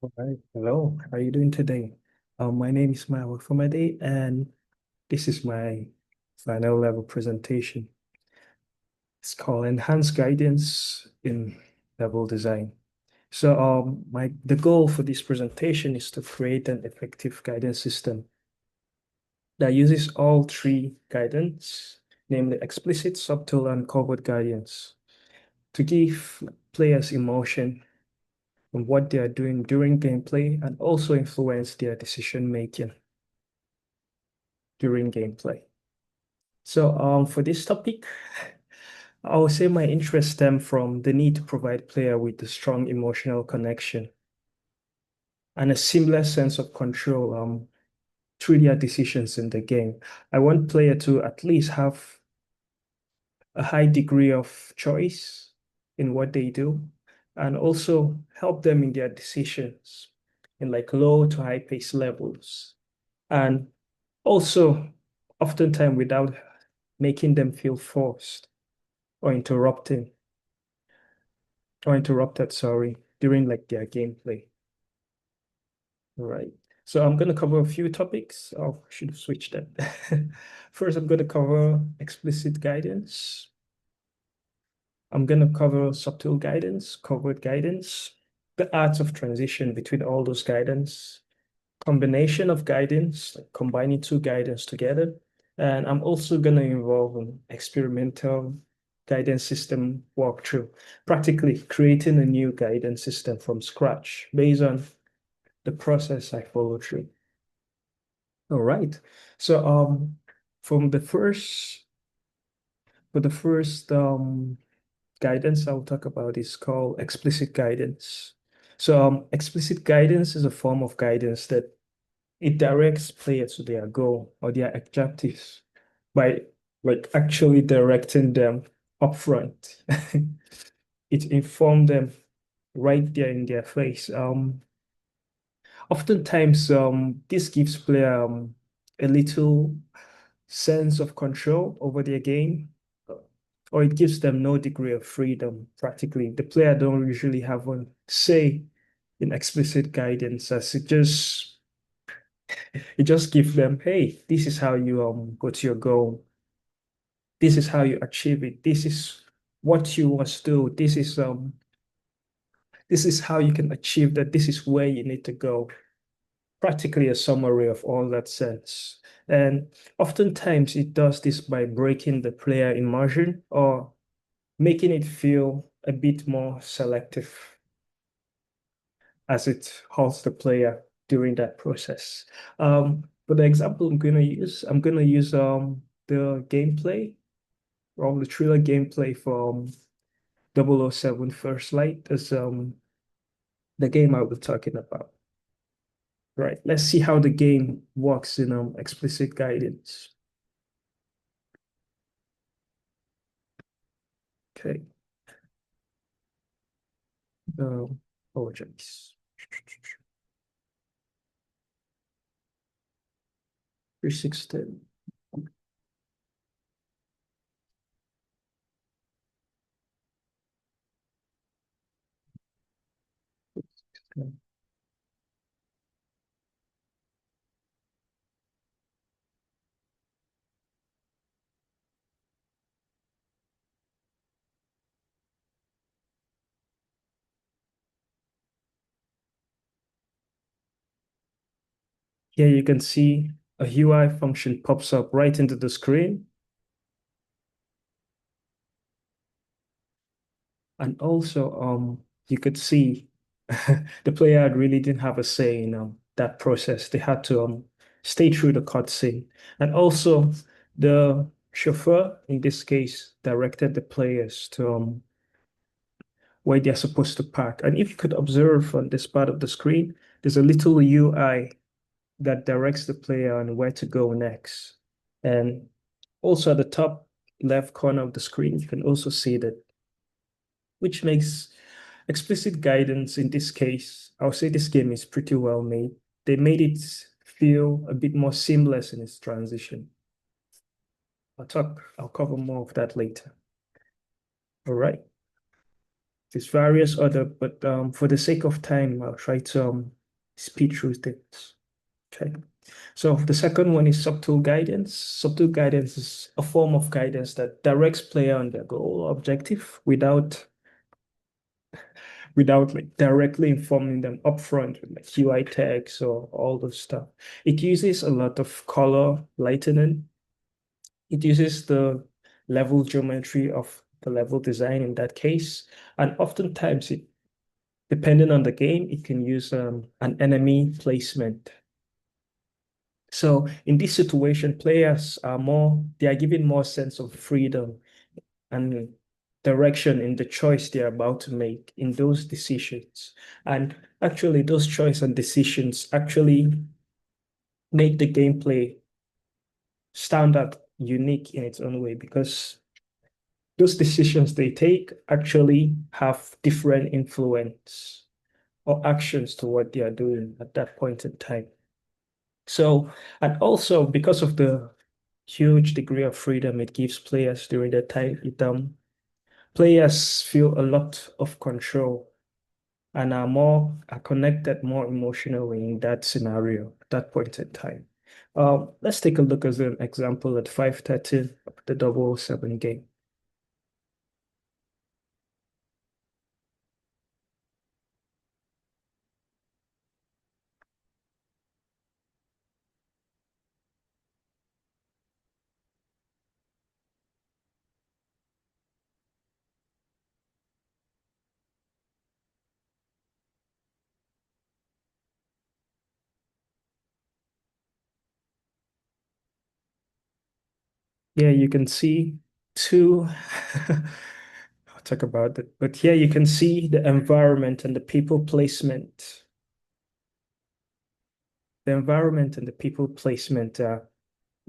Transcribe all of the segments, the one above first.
All right. Hello. How are you doing today? My name is Mao Famade, and this is my final level presentation. It's called Enhanced Guidance in Level Design. The goal for this presentation is to create an effective guidance system that uses all three guidance, namely explicit, subtle, and covert guidance, to give players emotion on what they are doing during gameplay and also influence their decision making during gameplay. For this topic, I would say my interest stem from the need to provide player with a strong emotional connection and a seamless sense of control through their decisions in the game. I want player to at least have a high degree of choice in what they do and also help them in their decisions in like low to high pace levels. And also oftentimes without making them feel forced or interrupted, sorry, during like their gameplay. All right. So I'm going to cover a few topics. Oh, I should have switched that. First, I'm going to cover explicit guidance. I'm going to cover subtle guidance, covert guidance, the arts of transition between all those guidance, combination of guidance, like combining two guidance together. And I'm also going to involve an experimental guidance system walkthrough, practically creating a new guidance system from scratch based on the process I follow through. All right. So from the first for the first guidance I'll talk about is called explicit guidance. Explicit guidance is a form of guidance that it directs players to their goal or their objectives by like actually directing them upfront. It informs them right there in their face. Oftentimes, this gives player a little sense of control over their game, or it gives them no degree of freedom. Practically, the player don't usually have a say in explicit guidance, as it just gives them, hey, this is how you go to your goal. This is how you achieve it. This is what you must do. This is how you can achieve that. This is where you need to go. Practically a summary of all that sense. And oftentimes it does this by breaking the player immersion or making it feel a bit more selective as it halts the player during that process. For the example I'm gonna use the gameplay or the thriller gameplay from 007 First Light as the game I was talking about. Right, let's see how the game works in explicit guidance. Okay. Apologize. 316. Here you can see a UI function pops up right into the screen. And also, you could see the player really didn't have a say in that process. They had to stay through the cutscene. And also, the chauffeur, in this case, directed the players to where they're supposed to park. And if you could observe on this part of the screen, there's a little UI that directs the player on where to go next. And also at the top left corner of the screen, you can also see that, which makes explicit guidance in this case. I'll say this game is pretty well made. They made it feel a bit more seamless in its transition. I'll cover more of that later. All right. There's various other, but for the sake of time, I'll try to speed through things. Okay. So the second one is subtle guidance. Subtle guidance is a form of guidance that directs player on their goal or objective without like directly informing them upfront with like UI tags or all those stuff. It uses a lot of color lightening. It uses the level geometry of the level design in that case. And oftentimes depending on the game, it can use an enemy placement. So in this situation, they are given more sense of freedom and direction in the choice they're about to make in those decisions. And actually, those choice and decisions actually make the gameplay stand out unique in its own way because those decisions they take actually have different influence or actions to what they are doing at that point in time. So, and also because of the huge degree of freedom it gives players during that time, players feel a lot of control and are connected more emotionally in that scenario at that point in time. Let's take a look as an example at 513 of the 007 game. Yeah, you can see two. I'll talk about it, but here you can see the environment and the people placement. The environment and the people placement are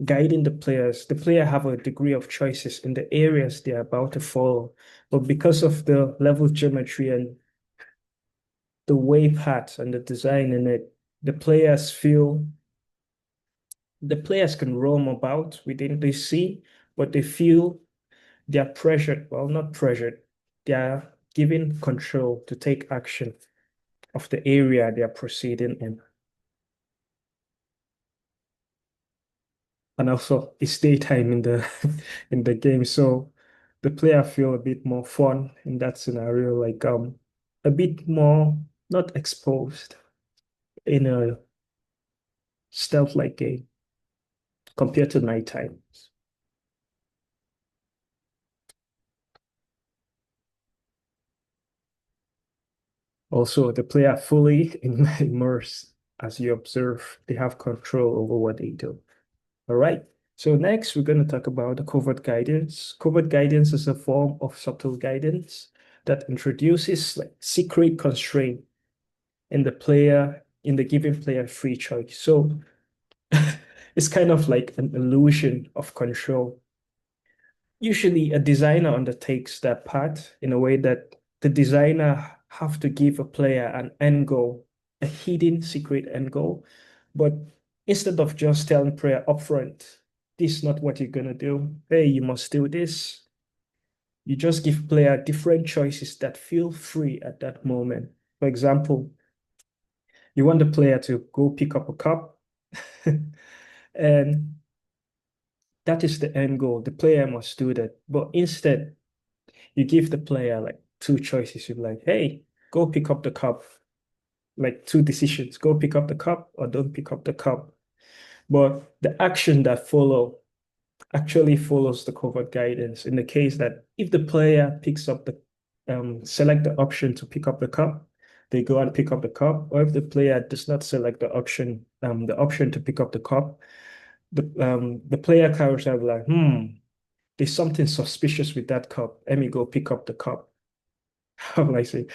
guiding the players. The player have a degree of choices in the areas they are about to follow, but because of the level geometry and the wave hat and the design in it, the players feel the players can roam about within the sea, but they feel they are pressured. Well, not pressured. They are given control to take action of the area they are proceeding in. And also it's daytime in the in the game. So the player feel a bit more fun in that scenario, like a bit more not exposed in a stealth-like game compared to nighttime. Also, the player fully immersed as you observe, they have control over what they do. All right. So next, we're going to talk about the covert guidance. Covert guidance is a form of subtle guidance that introduces like secret constraint in the given player free choice. So it's kind of like an illusion of control. Usually a designer undertakes that part in a way that the designer have to give a player an end goal, a hidden secret end goal. But instead of just telling player upfront, this is not what you're gonna do. Hey, you must do this. You just give player different choices that feel free at that moment. For example, you want the player to go pick up a cup, and that is the end goal. The player must do that. But instead, you give the player like two choices. You're like, hey, go pick up the cup. Like two decisions, go pick up the cup or don't pick up the cup. But the action that follow actually follows the covert guidance in the case that if the player picks up select the option to pick up the cup, they go and pick up the cup. Or if the player does not select the option to pick up the cup, the player carries out like, there's something suspicious with that cup. Let me go pick up the cup. How will I say?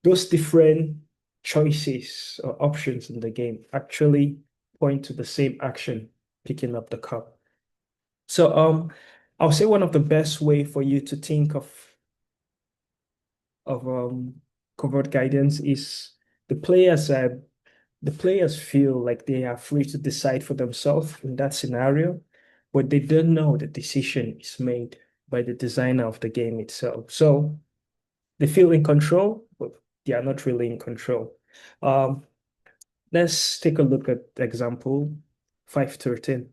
Those different choices or options in the game actually point to the same action, picking up the cup. So I'll say one of the best way for you to think of covert guidance is the players uh, the players feel like they are free to decide for themselves in that scenario, but they don't know the decision is made by the designer of the game itself. So They feel in control, but they are not really in control. Um, let's take a look at example 513.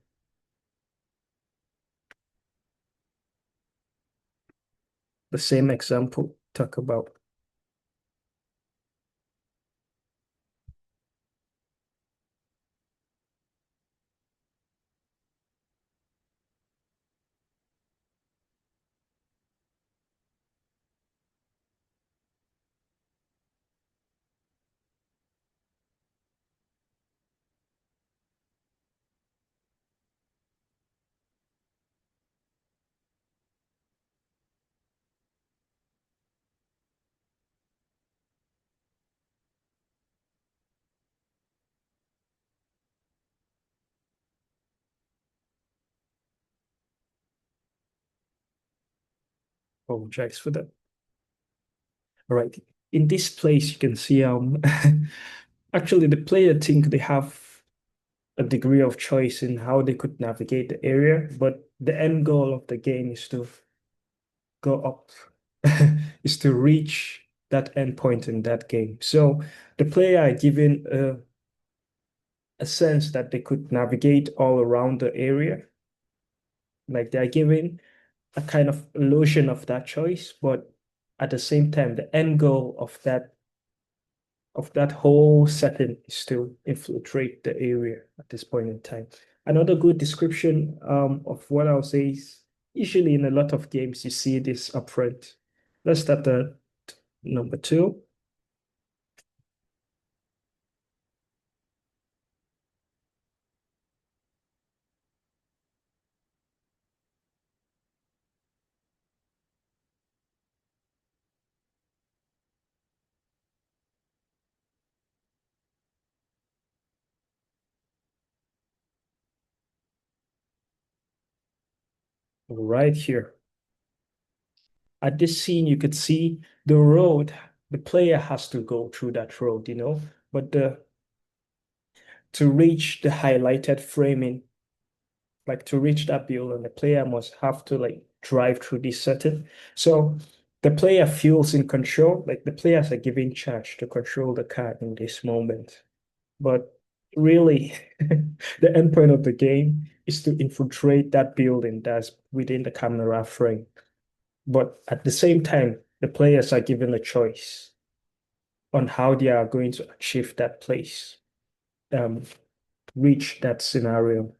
The same example talk about. Apologize for that. All right. In this place, you can see actually the player think they have a degree of choice in how they could navigate the area, but the end goal of the game is to go up, is to reach that end point in that game. So the player are given a sense that they could navigate all around the area. Like they're given a kind of illusion of that choice, but at the same time, the end goal of that whole setting is to infiltrate the area at this point in time. Another good description of what I'll say is usually in a lot of games you see this upfront. Let's start at number two. Right here. At this scene, you could see the road, the player has to go through that road, but to reach the highlighted framing, like to reach that building, the player must have to like drive through this setting. So the player feels in control, like the players are given charge to control the car in this moment. But really, the end point of the game is to infiltrate that building that's within the camera frame. But at the same time, the players are given a choice on how they are going to achieve that place, um, reach that scenario.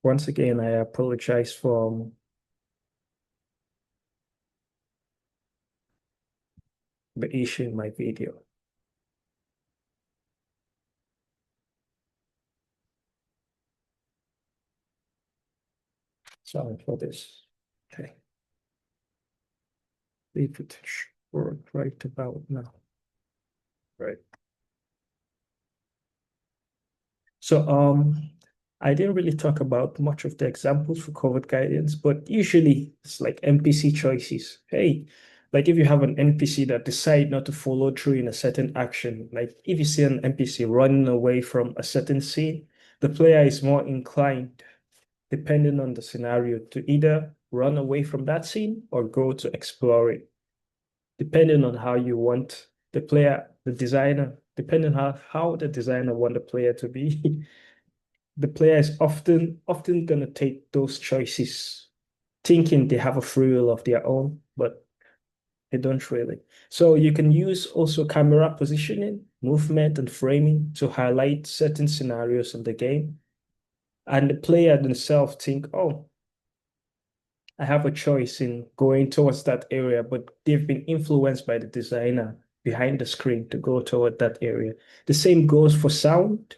Once again, I apologize for the issue in my video. Sorry for this. Okay, leave it short right about now. Right. So I didn't really talk about much of the examples for covered guidance, but usually it's like NPC choices. Hey, like if you have an NPC that decide not to follow through in a certain action, like if you see an NPC running away from a certain scene, the player is more inclined, depending on the scenario, to either run away from that scene or go to explore it, depending on how you want the player, the designer, depending how the designer want the player to be. The player is often going to take those choices thinking they have a free will of their own, but they don't really. So you can use also camera positioning, movement, and framing to highlight certain scenarios of the game. And the player themselves think, oh, I have a choice in going towards that area, but they've been influenced by the designer behind the screen to go toward that area. The same goes for sound.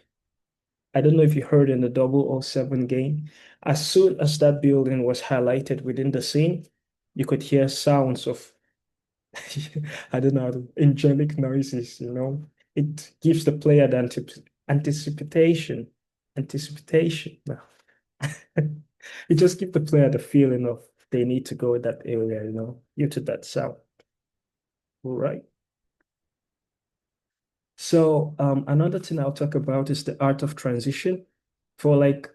I don't know if you heard in the 007 game, as soon as that building was highlighted within the scene, you could hear sounds of, I don't know, angelic noises. It gives the player the anticipation. No. It just gives the player the feeling of they need to go in that area, due to that sound. Right. So another thing I'll talk about is the art of transition for like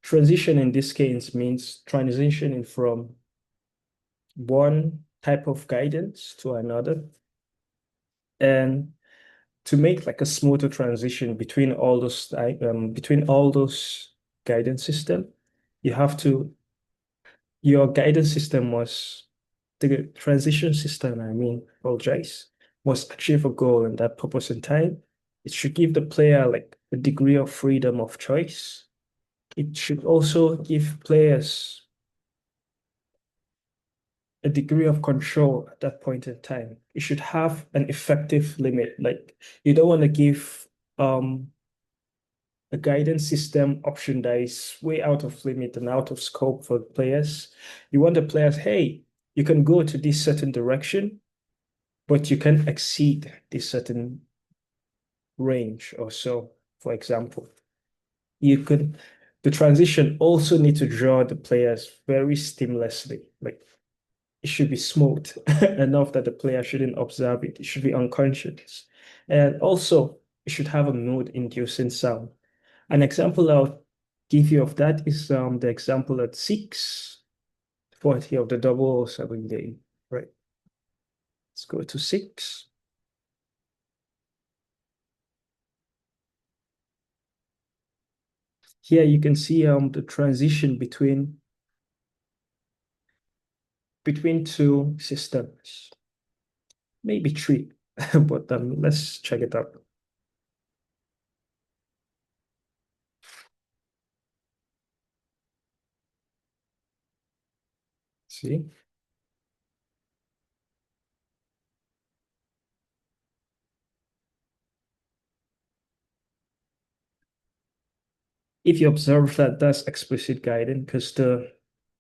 Transition in this case means transitioning from one type of guidance to another. And to make like a smoother transition between all those guidance system, you have to your guidance system must the transition system, I mean, apologize, must achieve a goal in that purpose in time. It should give the player like a degree of freedom of choice. It should also give players a degree of control at that point in time. It should have an effective limit. Like you don't want to give a guidance system option that is way out of limit and out of scope for players. You want the players, hey, you can go to this certain direction, but you can exceed this certain range or so. For example, you could the transition also need to draw the players very seamlessly. Like it should be smooth enough that the player shouldn't observe it. It should be unconscious. And also, it should have a mood-inducing sound. An example I'll give you of that is the example at 640 of the 007 game. Right. Let's go to 6. Here you can see the transition between two systems, maybe three, but let's check it out. See? If you observe that that's explicit guidance, because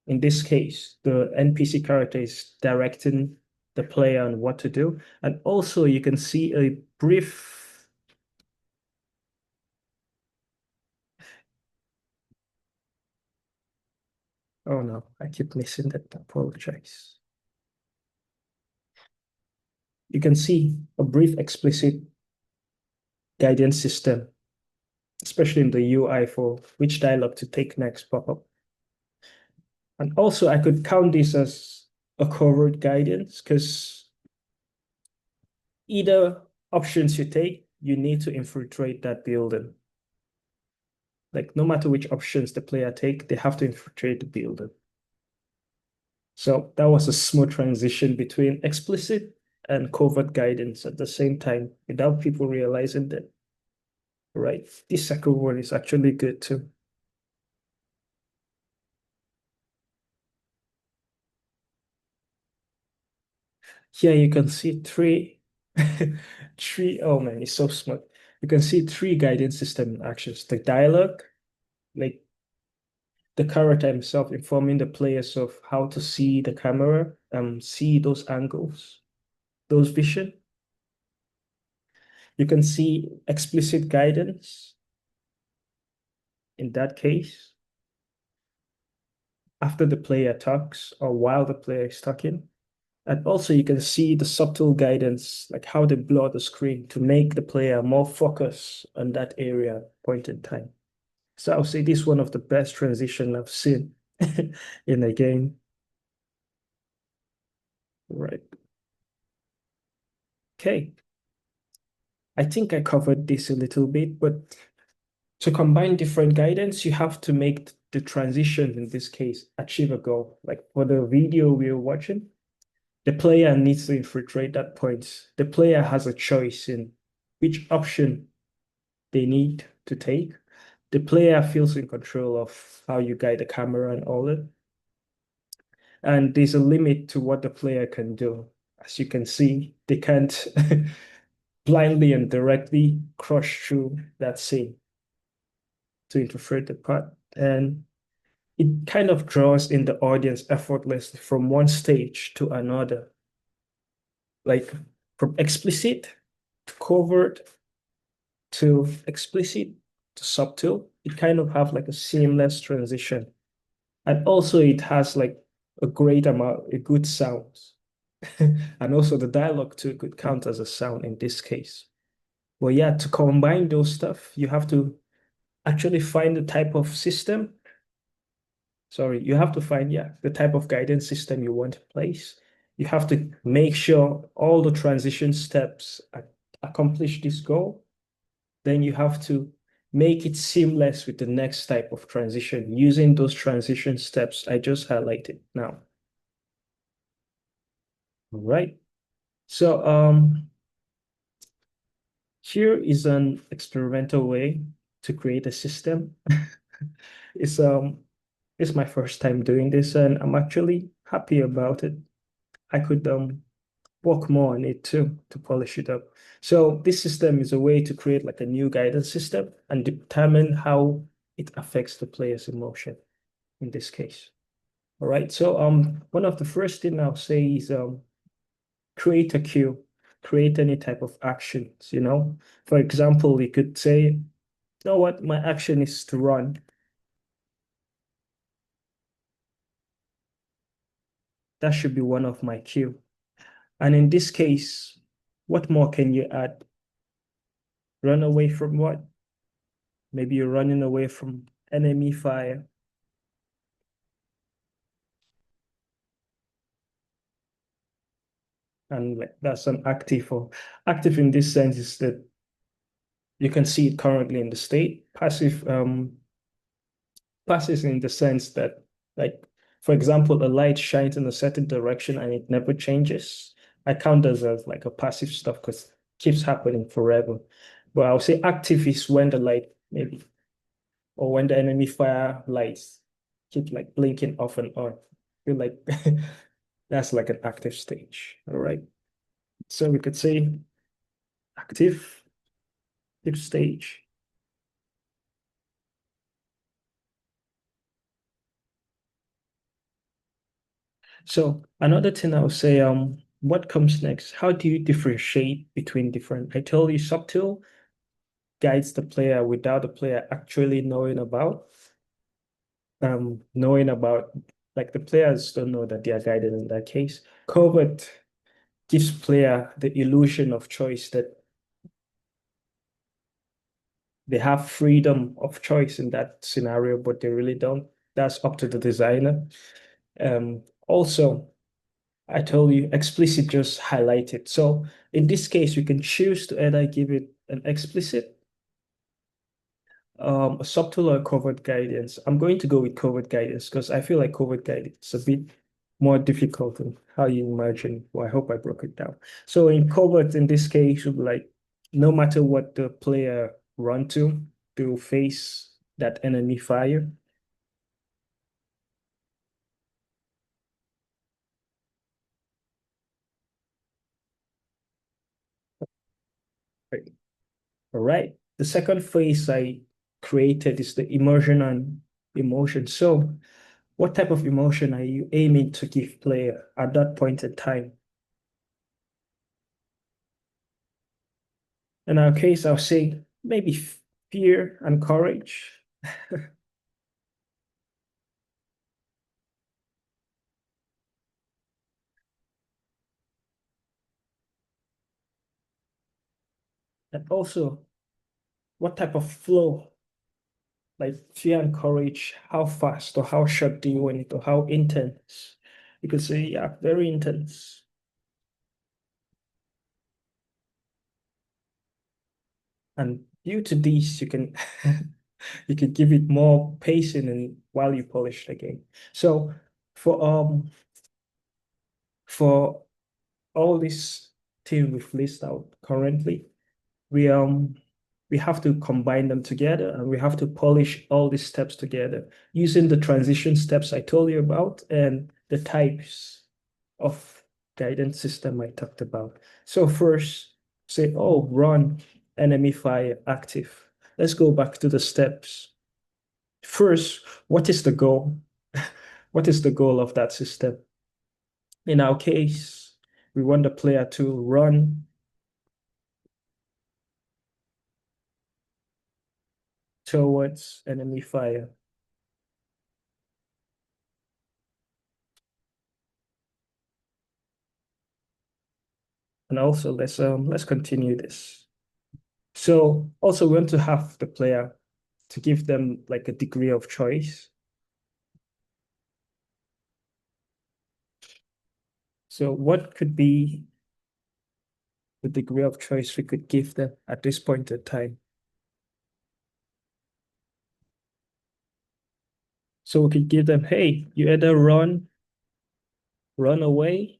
in this case, the NPC character is directing the player on what to do. And also you can see a brief, oh no, I keep missing that, I apologize. You can see a brief explicit guidance system, especially in the UI for which dialogue to take next pop up. And also I could count this as a covert guidance because either options you take, you need to infiltrate that building. Like no matter which options the player take, they have to infiltrate the building. So that was a smooth transition between explicit and covert guidance at the same time without people realizing that, right, this second one is actually good too. Here you can see oh man, it's so smart. You can see three guidance system actions. The dialogue, like the character himself informing the players of how to see the camera, see those angles, those vision. You can see explicit guidance in that case after the player talks or while the player is talking. And also you can see the subtle guidance, like how they blur the screen to make the player more focus on that area point in time. So I'll say this is one of the best transition I've seen in a game. Right. Okay. I think I covered this a little bit, but to combine different guidance, you have to make the transition in this case achieve a goal. Like for the video we are watching, the player needs to infiltrate that point. The player has a choice in which option they need to take. The player feels in control of how you guide the camera and all that. And there's a limit to what the player can do. As you can see, they can't blindly and directly crush through that scene to interpret the part. And it kind of draws in the audience effortlessly from one stage to another, like from explicit to covert to explicit to subtle. It kind of have like a seamless transition. And also it has like a great amount, a good sound. And also the dialogue too could count as a sound in this case. Well, yeah, to combine those stuff, you have to actually find the type of system Sorry, you have to find, yeah, the type of guidance system you want to place. You have to make sure all the transition steps accomplish this goal. Then you have to make it seamless with the next type of transition using those transition steps I just highlighted now. All right. So here is an experimental way to create a system. It's it's my first time doing this and I'm actually happy about it. I could work more on it too to polish it up. So this system is a way to create like a new guidance system and determine how it affects the player's emotion in this case. All right. So one of the first thing I'll say is create a cue, create any type of actions, you know. For example, you could say, you know what, my action is to run. That should be one of my cue. And in this case, what more can you add? Run away from what? Maybe you're running away from enemy fire. And like, that's an active or active in this sense is that you can see it currently in the state. Passive in the sense that like for example, a light shines in a certain direction and it never changes. I count this as like a passive stuff because it keeps happening forever. But I'll say active is when the light maybe or when the enemy fire lights keep like blinking off and on. I feel like that's like an active stage. All right. So we could say active, active stage. So another thing I would say, what comes next? How do you differentiate between different? I told you subtle guides the player without the player actually knowing about like the players don't know that they are guided in that case. Covert gives player the illusion of choice that they have freedom of choice in that scenario, but they really don't. That's up to the designer. Also, I told you explicit just highlight it. So in this case, we can choose to either give it an explicit, a subtle or covert guidance. I'm going to go with covert guidance because I feel like covert guidance is a bit more difficult than how you imagine. Well, I hope I broke it down. So in covert, in this case, would be like no matter what the player run to face that enemy fire. Right. All right. The second phase I created is the immersion and emotion. So what type of emotion are you aiming to give player at that point in time? In our case, I'll say maybe fear and courage, and also what type of flow, like fear and courage, how fast or how short do you want it or how intense? You could say, yeah, very intense. And due to this, you can you could give it more pacing and while you polish the game. So for um for all this thing we've listed out currently, we um we have to combine them together and we have to polish all these steps together using the transition steps I told you about and the types of guidance system I talked about. So first, say, oh, run, enemy fire, active. Let's go back to the steps. First, what is the goal? What is the goal of that system? In our case, we want the player to run towards enemy fire. And also let's continue this. So also we want to have the player to give them like a degree of choice. So what could be the degree of choice we could give them at this point in time? So we could give them, hey, you either run away,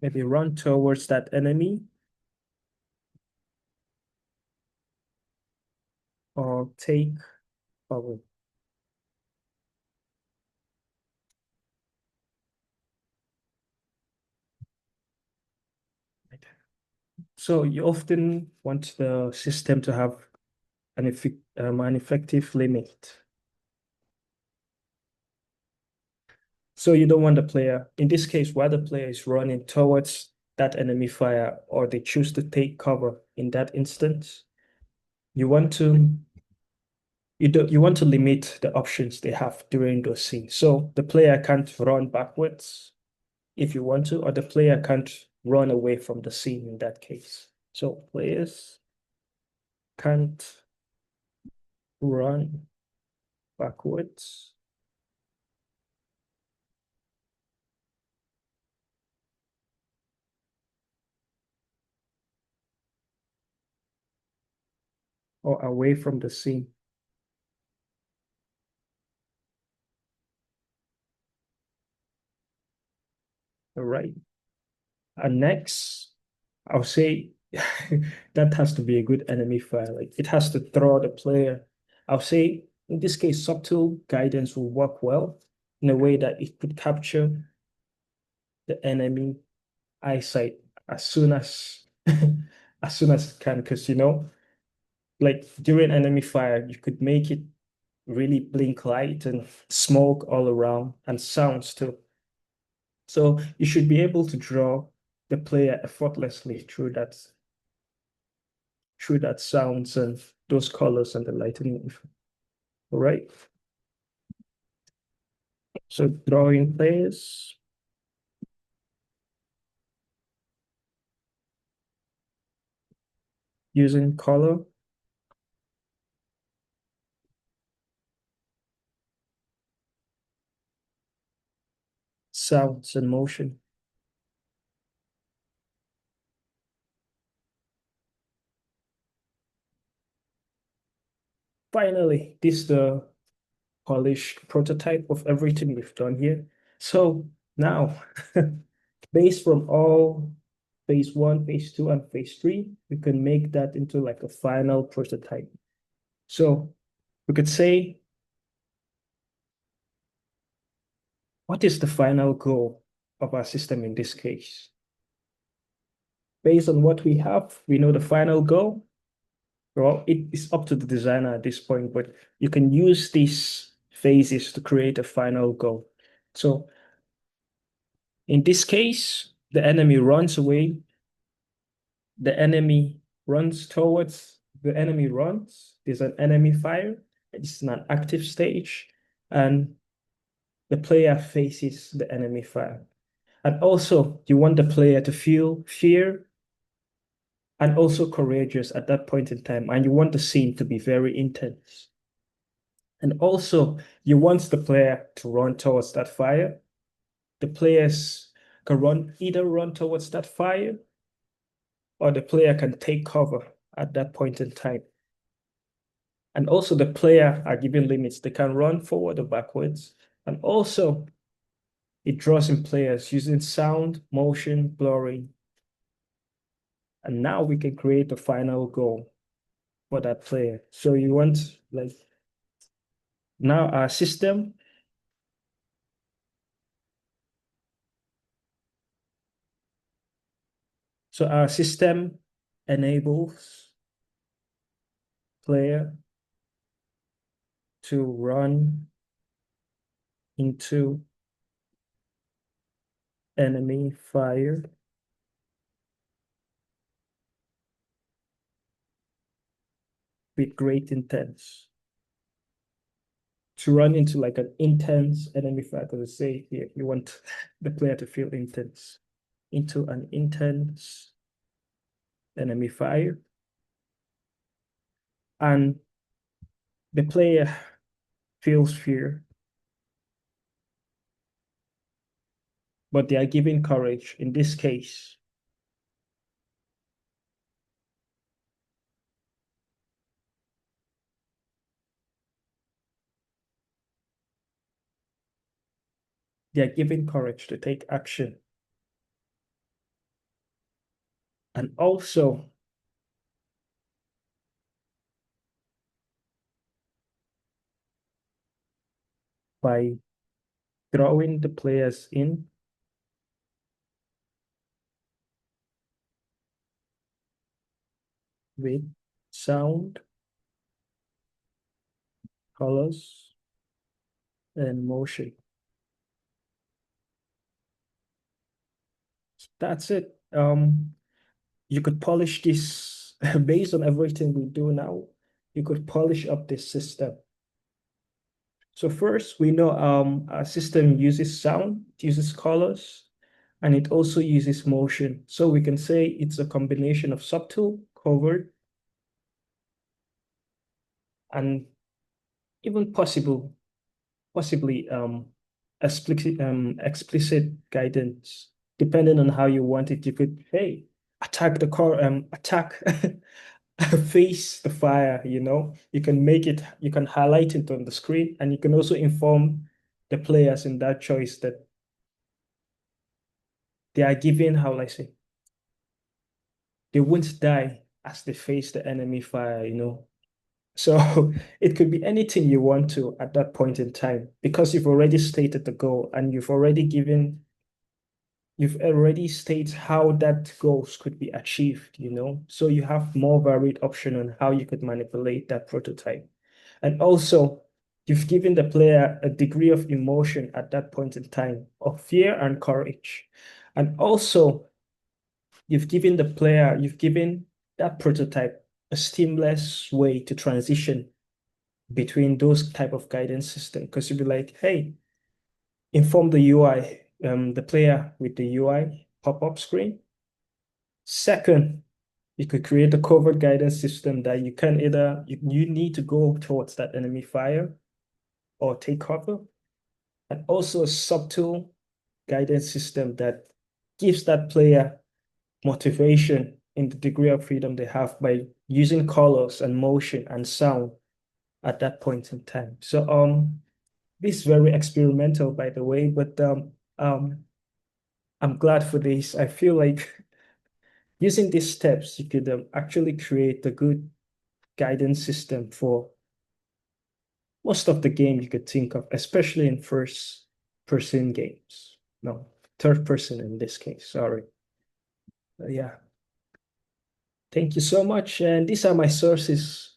maybe run towards that enemy, or take cover. So you often want the system to have an effective limit. So you don't want the player, in this case, while the player is running towards that enemy fire, or they choose to take cover in that instance, you want to you want to limit the options they have during those scenes. So the player can't run backwards if you want to, or the player can't run away from the scene in that case. So players can't run backwards or away from the scene. All right. And next, I'll say that has to be a good enemy fire. Like it has to throw the player. I'll say in this case, subtle guidance will work well in a way that it could capture the enemy eyesight as soon as as soon as it can. Because like during enemy fire, you could make it really blink light and smoke all around and sounds too. So you should be able to draw the player effortlessly through that sounds and those colors and the lighting. All right. So drawing players using color, sounds, and motion. Finally, this is the polished prototype of everything we've done here. So now, based from all phase one, phase two, and phase three, we can make that into like a final prototype. So we could say, what is the final goal of our system in this case? Based on what we have, we know the final goal. Well, it is up to the designer at this point, but you can use these phases to create a final goal. So in this case, the enemy runs away, the enemy runs towards, the enemy runs, there's an enemy fire, it's in an active stage, and the player faces the enemy fire. And also, you want the player to feel fear and also courageous at that point in time. And you want the scene to be very intense. And also, you want the player to run towards that fire. The players can either run towards that fire, or the player can take cover at that point in time. And also, the player are given limits. They can run forward or backwards. And also, it draws in players using sound, motion, blurring. And now we can create a final goal for that player. So you want like now our system, so our system enables player to run into enemy fire with great intense. To run into like an intense enemy fire, because say here you want the player to feel intense into an intense enemy fire, and the player feels fear but they are given courage. In this case, they are given courage to take action. And also by drawing the players in with sound, colors, and motion. That's it. You could polish this based on everything we do now. You could polish up this system. So first, we know our system uses sound, it uses colors, and it also uses motion. So we can say it's a combination of subtle, covert, and even possibly explicit guidance, depending on how you want it. You could, hey, attack the core, attack face the fire, you know. You can make it, you can highlight it on the screen, and you can also inform the players in that choice that they are given, how will I say, they won't die as they face the enemy fire, you know. So it could be anything you want to at that point in time because you've already stated the goal and you've already stated how that goals could be achieved, you know. So you have more varied option on how you could manipulate that prototype. And also, you've given the player a degree of emotion at that point in time of fear and courage. And also, you've given that prototype a seamless way to transition between those type of guidance system. Because you'd be like, hey, inform the UI, the player with the UI pop-up screen. Second, you could create a covert guidance system that you can either, you need to go towards that enemy fire or take cover, and also a subtle guidance system that gives that player motivation in the degree of freedom they have by using colors and motion and sound at that point in time. So this is very experimental, by the way, but I'm glad for this. I feel like using these steps, you could actually create a good guidance system for most of the game you could think of, especially in first person games. No, third person in this case, sorry. Yeah, thank you so much. And these are my sources.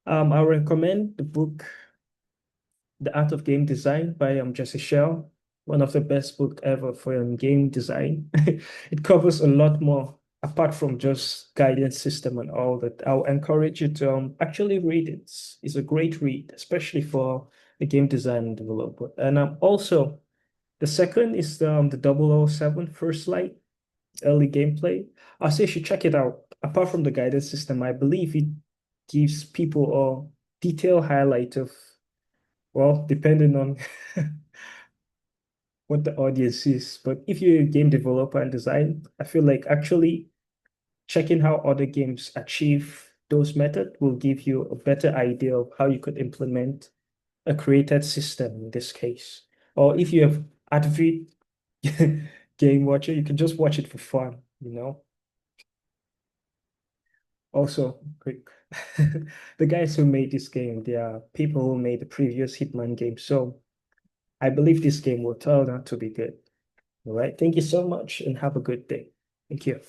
I recommend the book The Art of Game Design by Jesse Schell, one of the best book ever for game design. It covers a lot more apart from just guidance system and all that. I'll encourage you to actually read it. It's a great read, especially for the game design and developer. And also, the second is the 007 First Light early gameplay. I'll say you should check it out. Apart from the guidance system, I believe it gives people a detailed highlight of, well, depending on what the audience is. But if you're a game developer and design, I feel like actually checking how other games achieve those methods will give you a better idea of how you could implement a created system in this case. Or if you have avid game watcher, you can just watch it for fun, you know. Also, quick, the guys who made this game, they are people who made the previous Hitman game. So I believe this game will turn out to be good. All right. Thank you so much and have a good day. Thank you.